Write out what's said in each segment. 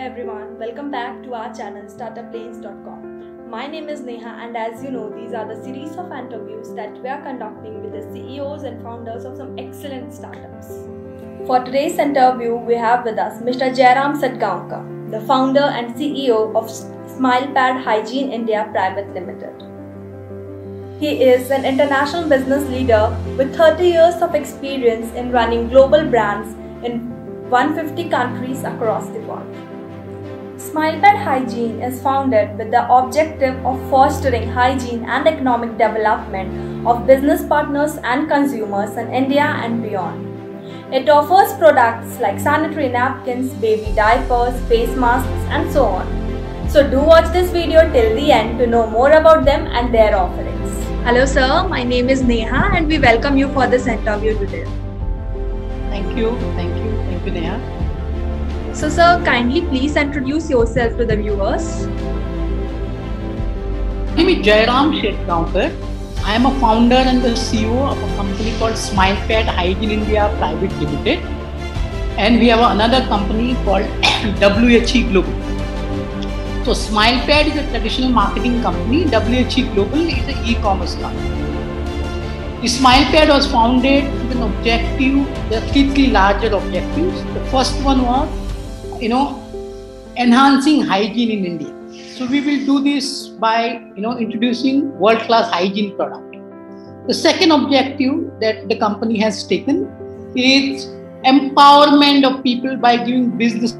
everyone, welcome back to our channel startuplanes.com. My name is Neha, and as you know, these are the series of interviews that we are conducting with the CEOs and founders of some excellent startups. For today's interview, we have with us Mr. Jairam Satgaonkar, the founder and CEO of SmilePad Hygiene India Private Limited. He is an international business leader with 30 years of experience in running global brands in 150 countries across the world. SmilePad Hygiene is founded with the objective of fostering hygiene and economic development of business partners and consumers in India and beyond. It offers products like sanitary napkins, baby diapers, face masks, and so on. So do watch this video till the end to know more about them and their offerings. Hello sir, my name is Neha and we welcome you for this interview today. Thank you Neha. So sir, kindly please introduce yourself to the viewers. My name is Jairam Satgaonkar. I am a founder and the CEO of a company called SmilePad Hygiene India Private Limited, and we have another company called WHE Global. So SmilePad is a traditional marketing company. WHE Global is an e-commerce company. The SmilePad was founded with an objective. There are three larger objectives. The first one was, enhancing hygiene in India. So we will do this by, introducing world-class hygiene product. The second objective that the company has taken is empowerment of people by giving business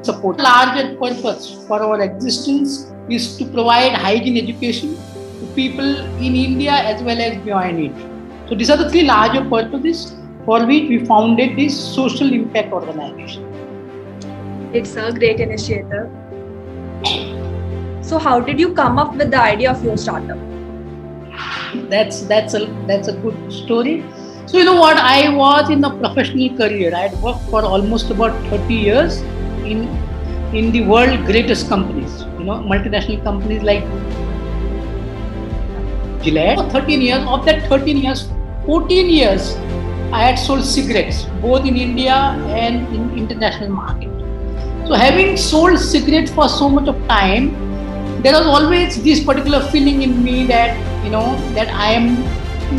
support. The larger purpose for our existence is to provide hygiene education to people in India as well as beyond India. So these are the three larger purposes for which we founded this social impact organization. It's a great initiative. So how did you come up with the idea of your startup? That's a good story. So I was in a professional career. I had worked for almost about 30 years in the world greatest companies, multinational companies like Gillette. For 13 years, of that 13 years, 14 years I had sold cigarettes both in India and in international market. So having sold cigarettes for so much of time, there was always this particular feeling in me that that I am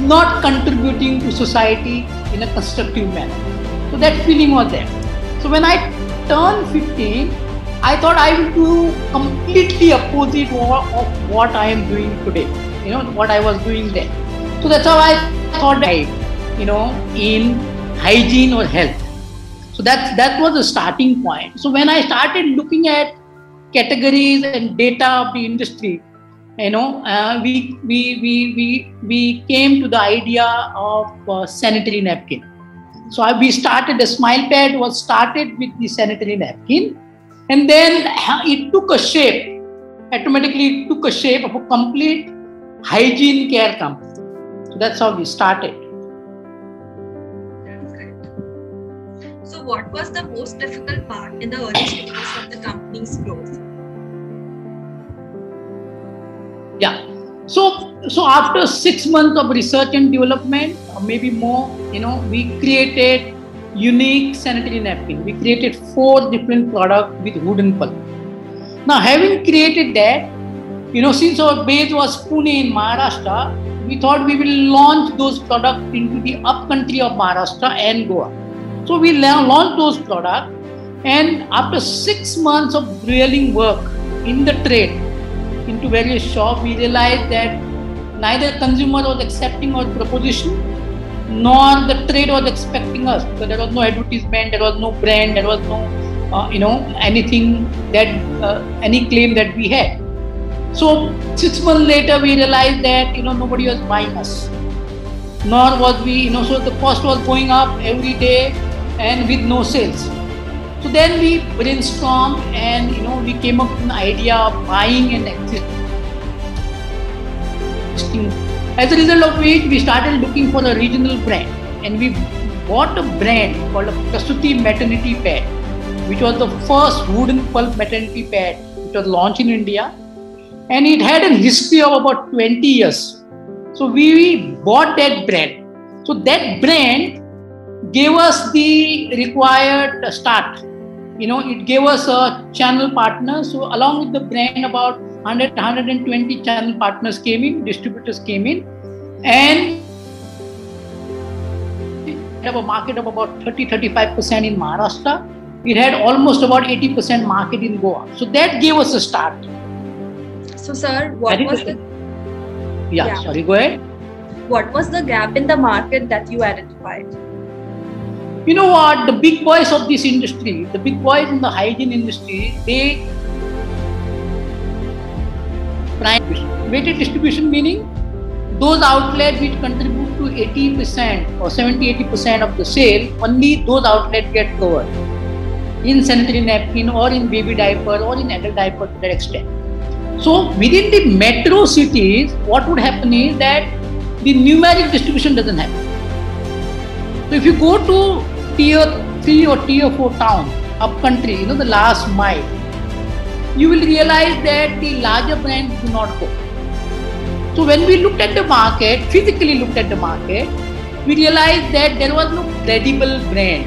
not contributing to society in a constructive manner. So that feeling was there. So when I turned 15, I thought I will do completely opposite of what I am doing today. What I was doing then. So that's how I thought in hygiene or health. So that was the starting point. So when I started looking at categories and data of the industry, we came to the idea of sanitary napkin. So we started, the SmilePad was started with the sanitary napkin, and then it took a shape, automatically it took a shape of a complete hygiene care company. So that's how we started. That's great. So what was the most difficult part in the early stages of the company's growth? Yeah. So after 6 months of research and development, or maybe more, we created unique sanitary napkin. We created 4 different products with wooden pulp. Now, having created that, since our base was Pune in Maharashtra, we thought we will launch those products into the upcountry of Maharashtra and Goa. So we launched those products, and after 6 months of drilling work in the trade, into various shops, we realized that neither consumer was accepting our proposition, nor the trade was expecting us. So there was no advertisement, there was no brand, there was no, anything that, any claim that we had. So 6 months later, we realized that, nobody was buying us, nor was we, so the cost was going up every day and with no sales. So then we brainstormed and we came up with an idea of buying an existing. As a result of which we started looking for a regional brand, and we bought a brand called a Prasuti Maternity Pad, which was the first wooden pulp maternity pad which was launched in India, and it had a history of about 20 years. So we bought that brand. So that brand gave us the required start it gave us a channel partner. So along with the brand, about 120 channel partners came in, distributors came in, and we have a market of about 30-35% in Maharashtra. It had almost about 80% market in Goa. So that gave us a start. So sir, what was the... Yeah, sorry, go ahead. What was the gap in the market that you identified? You know what? The big boys of this industry, the big boys in the hygiene industry, they weighted distribution, meaning those outlets which contribute to 80% or 70-80% of the sale, only those outlets get covered in sanitary napkin or in baby diaper or in adult diaper to that extent. So within the metro cities, what would happen is that the numeric distribution doesn't happen. So if you go to tier 3 or tier 4 town, up country, the last mile, you will realize that the larger brands do not go. So when we looked at the market, physically looked at the market, we realized that there was no credible brand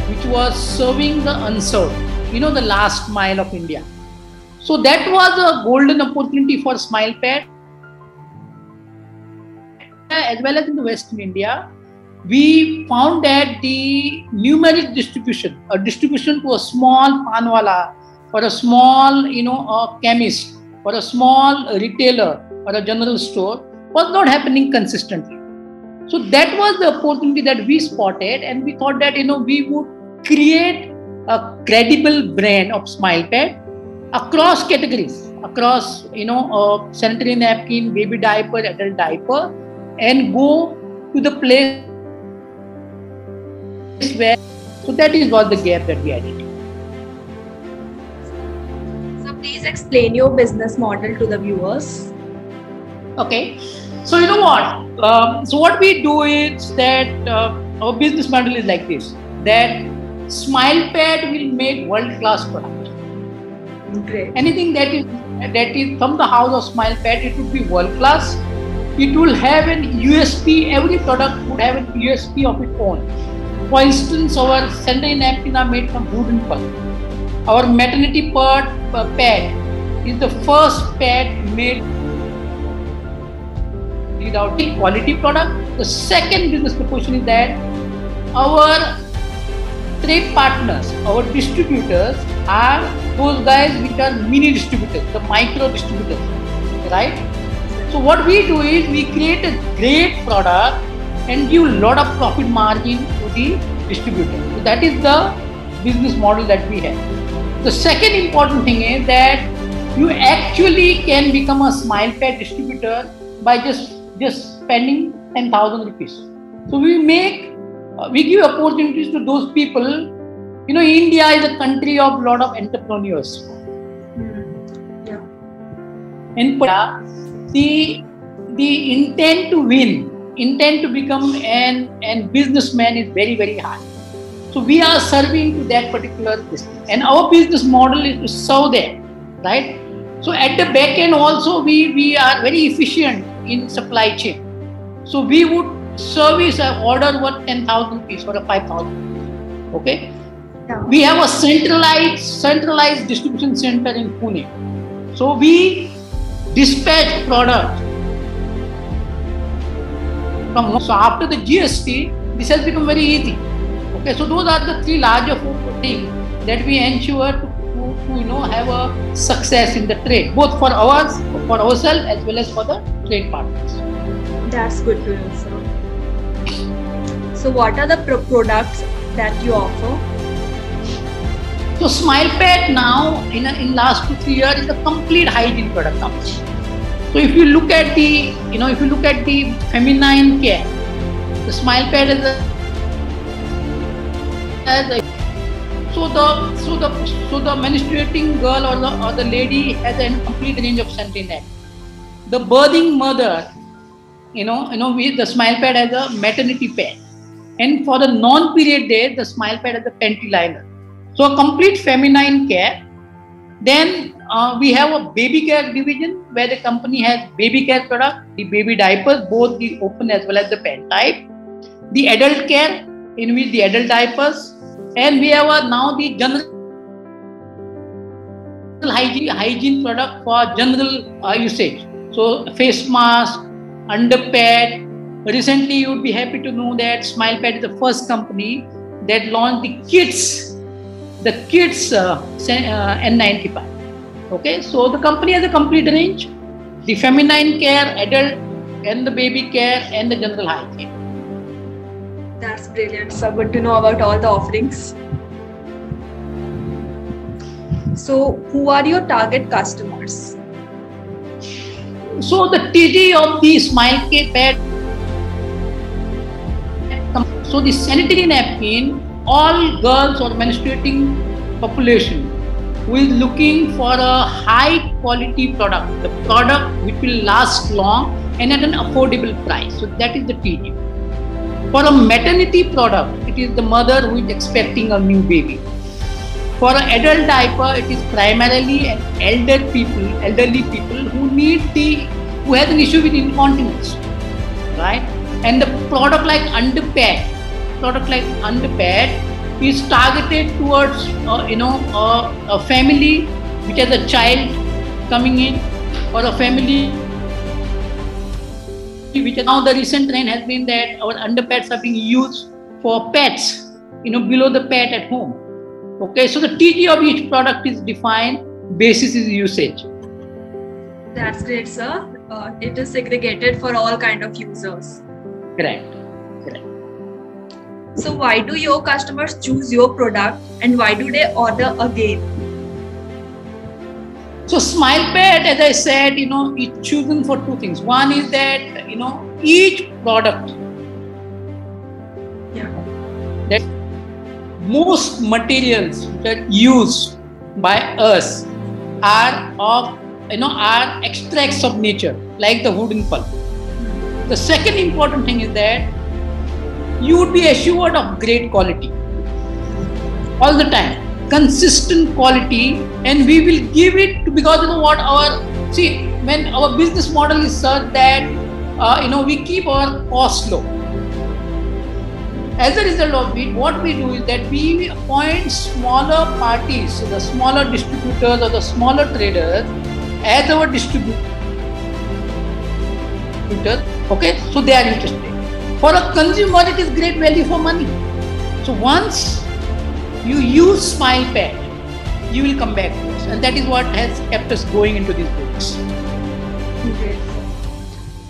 which was serving the unserved, the last mile of India. So that was a golden opportunity for SmilePad. As well as in the Western India, we found that the numeric distribution, a distribution to a small panwala or a small, a chemist or a small retailer or a general store was not happening consistently. So that was the opportunity that we spotted, and we thought that, we would create a credible brand of SmilePad across categories, across, sanitary napkin, baby diaper, adult diaper, and go to the place where, so that is what the gap that we identified. So please explain your business model to the viewers. Okay, so you know what? So what we do is that our business model is like this: that SmilePad will make world-class product. Great. Anything that is from the house of SmilePad, it would be world-class. It will have an USP. Every product would have a USP of its own. For instance, our sanitary napkins are made from wooden pulp. Our maternity pad is the first pad made without the quality product. The second business proposition is that our trade partners, our distributors are those guys which are mini distributors, the micro distributors, right? So what we do is we create a great product and give a lot of profit margin to the distributor. So that is the business model that we have. The second important thing is that you actually can become a SmilePad distributor by just spending 10,000 rupees. So we give opportunities to those people. India is a country of a lot of entrepreneurs. Yeah. In the intent to win, intent to become an businessman is very, very high. So we are serving to that particular business, and our business model is to serve them, right? So at the back end also, we are very efficient in supply chain. So we would service an order worth 10,000 rupees or 5,000. Okay. Yeah. We have a centralized distribution center in Pune. So we dispatch product from. So after the GST, this has become very easy. Okay, so those are the three larger things that we ensure to have a success in the trade, both for ourselves as well as for the trade partners. That's good to know, sir. So what are the products that you offer? So SmilePad now in last 2-3 years is a complete hygiene product company. So if you look at the feminine care, the SmilePad is so the menstruating girl or the lady has a complete range of sanitary napkins. The birthing mother, the SmilePad has a maternity pad, and for the non-period days, the SmilePad has a panty liner. So a complete feminine care. Then we have a baby care division where the company has baby care product, the baby diapers, both the open as well as the pen type. The adult care, in which the adult diapers, and we have now the general hygiene product for general usage. So face mask, underpad. Recently, you would be happy to know that SmilePad is the first company that launched the kids N95. Okay, so the company has a complete range: the feminine care, adult, and the baby care, and the general hygiene. That's brilliant. So good to know about all the offerings. So, who are your target customers? So the TG of the SmilePad. So the sanitary napkin, all girls or menstruating population who is looking for a high quality product, the product which will last long and at an affordable price. So that is the TG. For a maternity product, it is the mother who is expecting a new baby. For an adult diaper, it is primarily an elderly people who has an issue with incontinence, right? And the product like underpad is targeted towards a family which has a child coming in, or a family which now the recent trend has been that our underpads are being used for pets, below the pet at home. Okay, so the TG of each product is defined basis is usage. That's great, sir. It is segregated for all kind of users. Correct. So why do your customers choose your product and why do they order again? So SmilePad, as I said, is chosen for two things. One is that, each product, that most materials that are used by us are extracts of nature, like the wooden pulp. The second important thing is that you would be assured of great quality all the time, consistent quality, and we will give it to, because when our business model is such that we keep our costs low. As a result of it, what we do is that we appoint smaller parties, so the smaller distributors or the smaller traders, as our distributors. Okay, so they are interested. For a consumer, it is great value for money. So once you use SmilePad, you will come back to us, and that is what has kept us going into these books. Okay.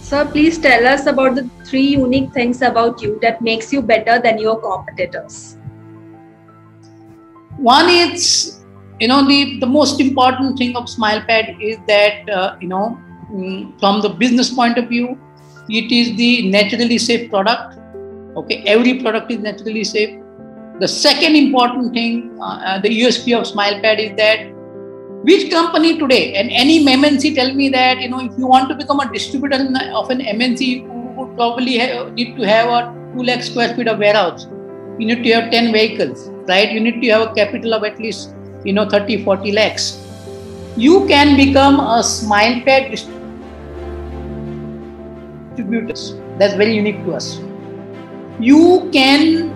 Sir, please tell us about the 3 unique things about you that makes you better than your competitors. One is, the most important thing of SmilePad is that, from the business point of view, it is the naturally safe product. Okay, every product is naturally safe. The second important thing, the USP of SmilePad is that which company today, and any MNC tell me that, if you want to become a distributor of an MNC, you would probably need to have a 2 lakh square feet of warehouse. You need to have 10 vehicles, right? You need to have a capital of at least, 30, 40 lakhs. You can become a SmilePad distributor. That's very unique to us. You can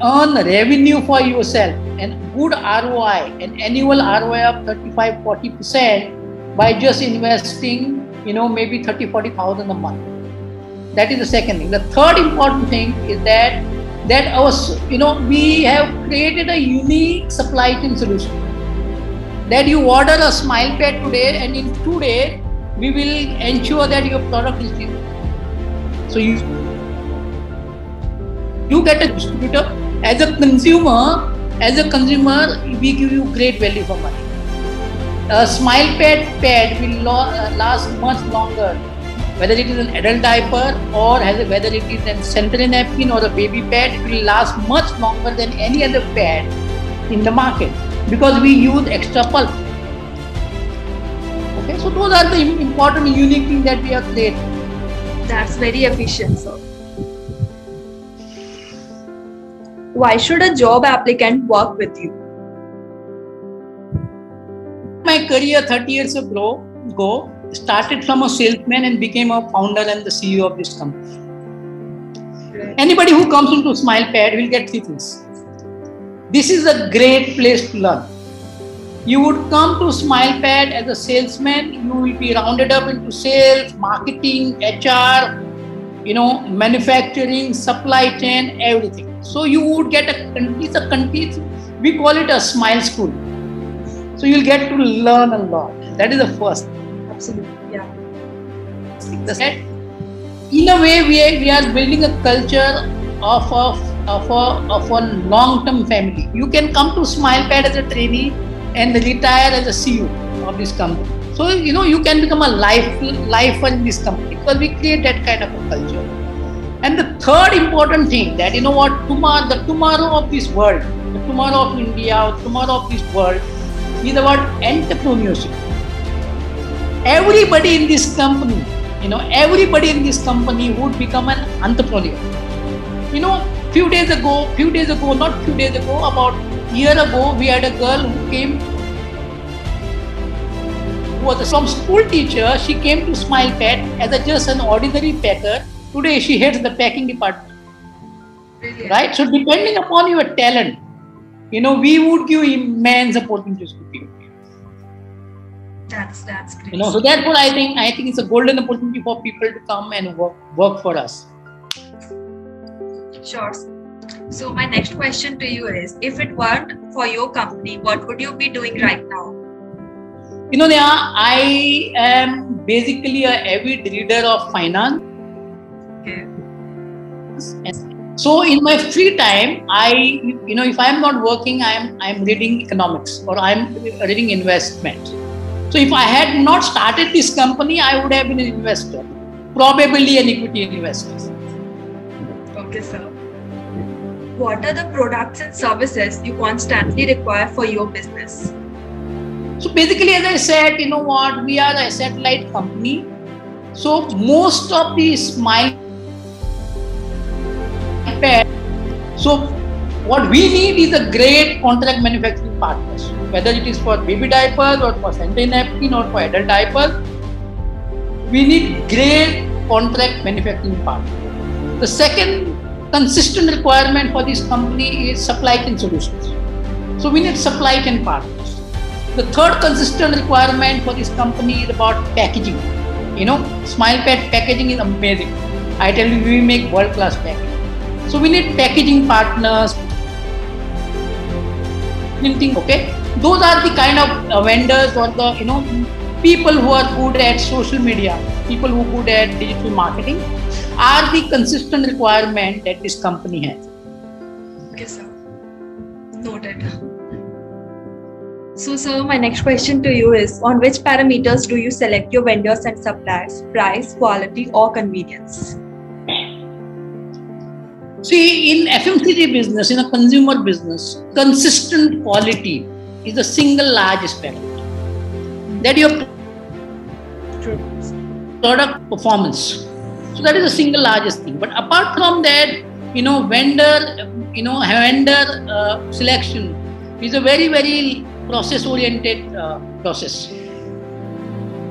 earn revenue for yourself and good ROI, an annual ROI of 35-40% by just investing, maybe 30,000-40,000 a month. That is the second thing. The third important thing is that we have created a unique supply chain solution. That you order a SmilePad today, and in 2 days we will ensure that your product is delivered. So you get a distributor. As a consumer, we give you great value for money. A SmilePad pad will last much longer, whether it is an adult diaper or whether it is a sanitary napkin or a baby pad. It will last much longer than any other pad in the market because we use extra pulp. Okay, so those are the important, unique things that we have created. That's very efficient, sir. Why should a job applicant work with you? My career 30 years ago started from a salesman and became a founder and the CEO of this company. Right. Anybody who comes into SmilePad will get 3 things. This is a great place to learn. You would come to SmilePad as a salesman. You will be rounded up into sales, marketing, HR, manufacturing, supply chain, everything. So you would get we call it a smile school. So you'll get to learn a lot. That is the first. Absolutely, yeah. In a way, we are building a culture of a long-term family. You can come to SmilePad as a trainee and retire as a CEO of this company. So you can become a lifer in this company because we create that kind of a culture. And the third important thing that the tomorrow of this world, the tomorrow of India, the tomorrow of this world is about entrepreneurship. Everybody in this company would become an entrepreneur. Few days ago, about a year ago, we had a girl who was from school teacher. She came to SmilePad as just an ordinary packer. Today, she heads the packing department. Brilliant. Right? So, depending upon your talent, we would give immense opportunities to people. That's great. So therefore, I think it's a golden opportunity for people to come and work for us. Sure. So my next question to you is, if it weren't for your company, what would you be doing right now? Neha, I am basically a avid reader of finance. Okay. So in my free time, if I am not working, I am reading economics or I am reading investment. So if I had not started this company, I would have been an investor, probably an equity investor. Okay, sir. What are the products and services you constantly require for your business? So basically, as I said, we are a satellite company. So most of the SmilePad. So what we need is a great contract manufacturing partners, whether it is for baby diapers or for sanitary napkin or for adult diapers. We need great contract manufacturing partners. The second consistent requirement for this company is supply chain solutions. So we need supply chain partners. The third consistent requirement for this company is about packaging. SmilePad packaging is amazing. I tell you, we make world-class packaging. So we need packaging partners. Okay, those are the kind of vendors or the people who are good at social media, people who are good at digital marketing, are the consistent requirement that this company has. Okay, sir. Noted. So, sir, my next question to you is, on which parameters do you select your vendors and suppliers? Price, quality, or convenience? See, in FMCG business, in a consumer business, consistent quality is the single largest parameter. That your product performance. So that is the single largest thing. But apart from that, vendor selection is a very, very process-oriented process.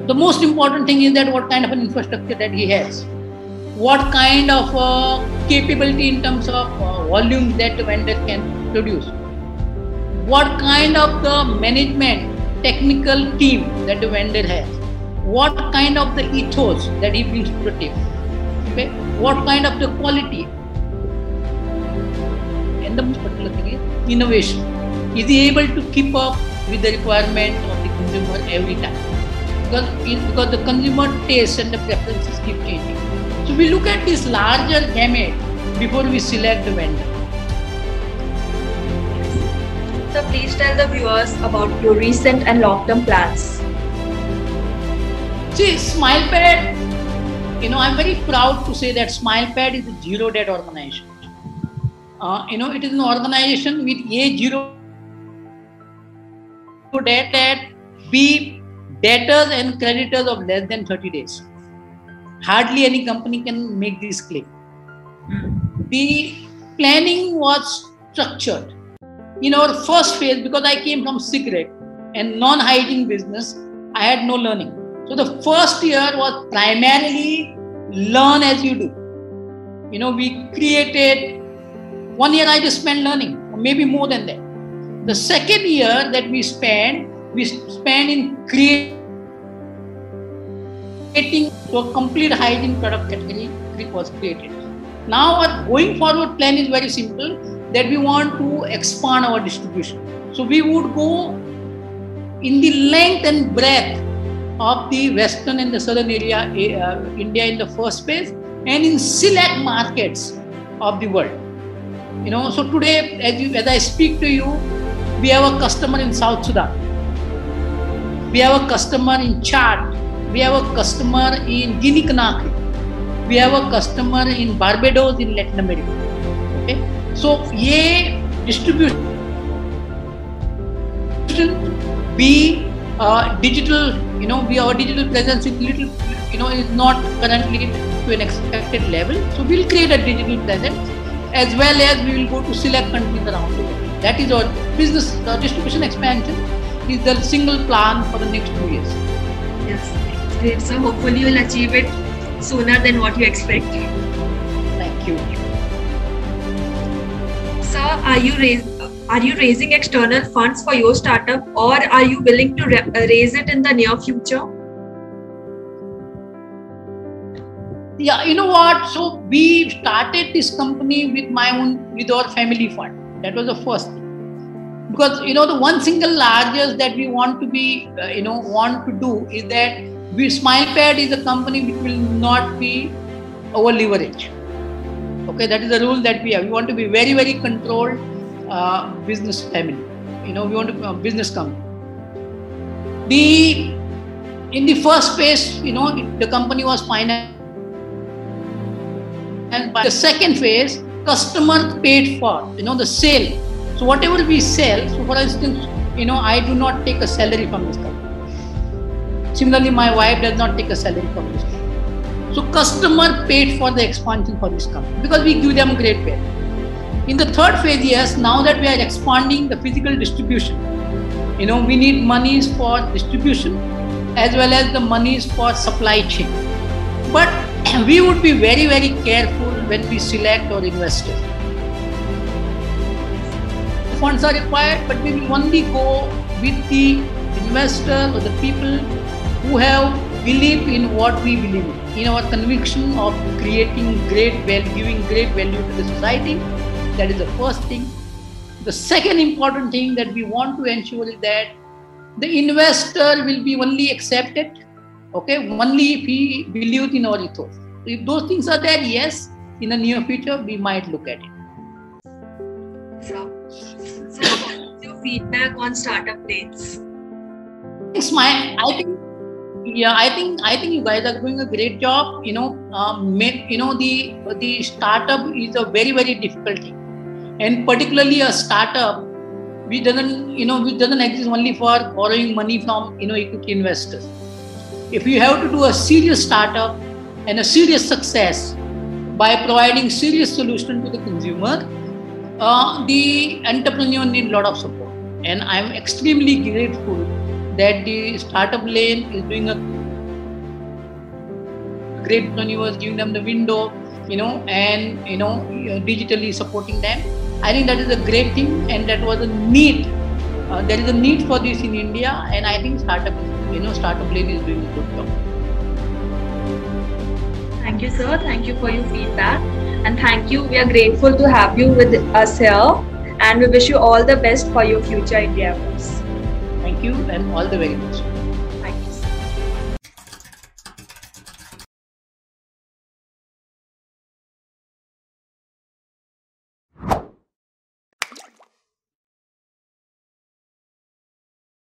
The most important thing is that what kind of an infrastructure that he has. What kind of capability in terms of volume that the vendor can produce. What kind of the management, technical team that the vendor has. What kind of the ethos that he brings to the table. Okay? What kind of the quality. And the most particular thing is innovation. Is he able to keep up with the requirement of the consumer every time? Because the consumer tastes and the preferences keep changing. So we look at this larger gamut before we select the vendor. So please tell the viewers about your recent and long-term plans. See, SmilePad, I'm very proud to say that SmilePad is a zero debt organization. It is an organization with A, zero debt, B, debtors and creditors of less than 30 days. Hardly any company can make this claim. The planning was structured. In our first phase, because I came from cigarette and non-hygiene business, I had no learning. So the first year was primarily learn as you do. We created 1 year I just spent learning, or maybe more than that. The second year that we spent we spend in creating so a complete hygiene product category was created. Now our going forward plan is very simple, that we want to expand our distribution. So we would go in the length and breadth of the western and the southern area, India in the first phase, and in select markets of the world. So today, as I speak to you, we have a customer in South Sudan. We have a customer in Chad. We have a customer in Guinea-Conakry. We have a customer in Barbados in Latin America. Okay, so ये distribution be digital. Our digital presence is little, is not currently to an expected level. So we'll create a digital presence, as well as we will go to select countries around the world. That is our business distribution expansion. Is the single plan for the next 2 years. Yes, great. So hopefully you'll achieve it sooner than what you expect. Thank you. Sir, are you raising external funds for your startup, or are you willing to raise it in the near future? Yeah, you know what? So we started this company with our family fund. That was the first thing. Because the one single largest that we want to be want to do is that Smilepad is a company which will not be over leverage. Okay, that is the rule that we have. We want to be very, very controlled business family. We want to be a business company. In the first phase, the company was financed, and by the second phase, customer paid for the sale. So whatever we sell, so for instance, I do not take a salary from this company. Similarly, my wife does not take a salary from this company. So customer paid for the expansion for this company because we give them great value. In the third phase, yes, now that we are expanding the physical distribution, we need monies for distribution as well as the monies for supply chain. But we would be very, very careful when we select our investors. Funds are required, but we will only go with the investor or the people who have believed in what we believe in our conviction of creating great value, giving great value to the society. That is the first thing. The second important thing that we want to ensure is that the investor will be only accepted, only if he believes in our ethos. If those things are there, yes, in the near future, we might look at it. So what's your feedback on Startup Plains? I think you guys are doing a great job. The startup is a very, very difficult thing, and particularly a startup which doesn't exist only for borrowing money from equity investors. If you have to do a serious startup and a serious success by providing serious solution to the consumer, the entrepreneur needs a lot of support, and I am extremely grateful that the Startup Lane is doing a great entrepreneurs, giving them the window, and digitally supporting them. I think that is a great thing, and that was a need. There is a need for this in India, and I think Startup Lane is doing a good job. Thank you, sir. Thank you for your feedback, and thank you. We are grateful to have you with us here, and we wish you all the best for your future endeavors. Thank you, and all the very best.